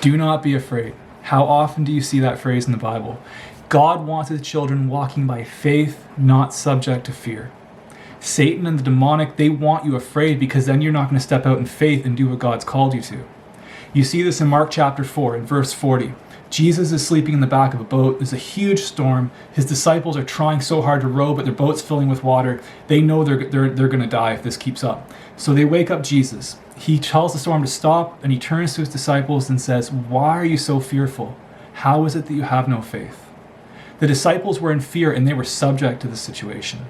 Do not be afraid. How often do you see that phrase in the Bible? God wants his children walking by faith, not subject to fear. Satan and the demonic, they want you afraid because then you're not going to step out in faith and do what God's called you to. You see this in Mark chapter 4 in verse 40. Jesus is sleeping in the back of a boat. There's a huge storm. His disciples are trying so hard to row, but their boat's filling with water. They know they're going to die if this keeps up. So they wake up Jesus. He tells the storm to stop, and he turns to his disciples and says, "Why are you so fearful? How is it that you have no faith?" The disciples were in fear, and they were subject to the situation.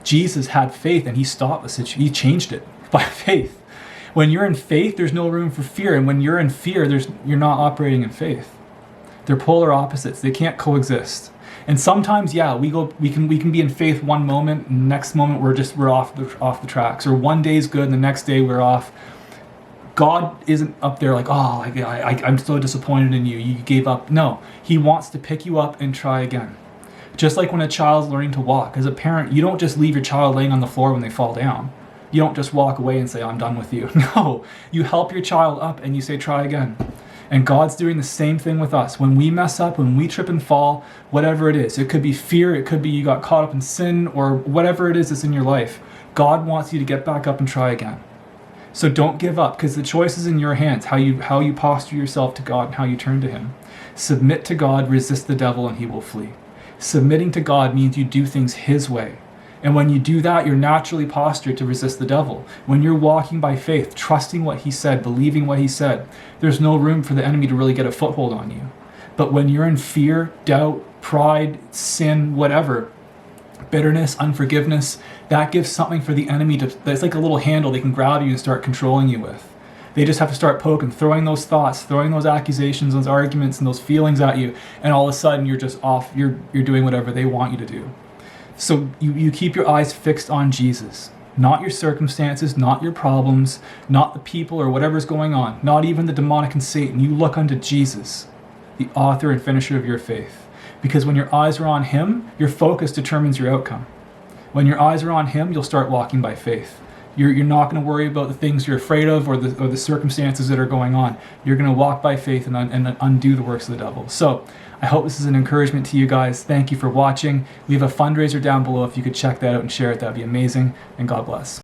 Jesus had faith, and he stopped the situation. He changed it by faith. When you're in faith, there's no room for fear, and when you're in fear, you're not operating in faith. They're polar opposites. They can't coexist. And sometimes, yeah, we can be in faith one moment, and the next moment we're off the tracks. Or one day's good, and the next day we're off. God isn't up there like, oh, I'm so disappointed in you. You gave up. No, he wants to pick you up and try again. Just like when a child's learning to walk. As a parent, you don't just leave your child laying on the floor when they fall down. You don't just walk away and say, I'm done with you. No, you help your child up and you say, try again. And God's doing the same thing with us. When we mess up, when we trip and fall, whatever it is, it could be fear, it could be you got caught up in sin, or whatever it is that's in your life, God wants you to get back up and try again. So don't give up, because the choice is in your hands, how you posture yourself to God and how you turn to him. Submit to God, resist the devil, and he will flee. Submitting to God means you do things his way. And when you do that, you're naturally postured to resist the devil. When you're walking by faith, trusting what he said, believing what he said, there's no room for the enemy to really get a foothold on you. But when you're in fear, doubt, pride, sin, whatever, bitterness, unforgiveness, that gives something for the enemy that's like a little handle they can grab you and start controlling you with. They just have to start poking, throwing those thoughts, throwing those accusations, those arguments, and those feelings at you, and all of a sudden you're just off, you're doing whatever they want you to do. So you keep your eyes fixed on Jesus, not your circumstances, not your problems, not the people or whatever's going on, not even the demonic and Satan. You look unto Jesus, the author and finisher of your faith. Because when your eyes are on him, your focus determines your outcome. When your eyes are on him, you'll start walking by faith. You're not going to worry about the things you're afraid of or the circumstances that are going on. You're going to walk by faith and undo the works of the devil. So I hope this is an encouragement to you guys. Thank you for watching. We have a fundraiser down below. If you could check that out and share it, that'd be amazing. And God bless.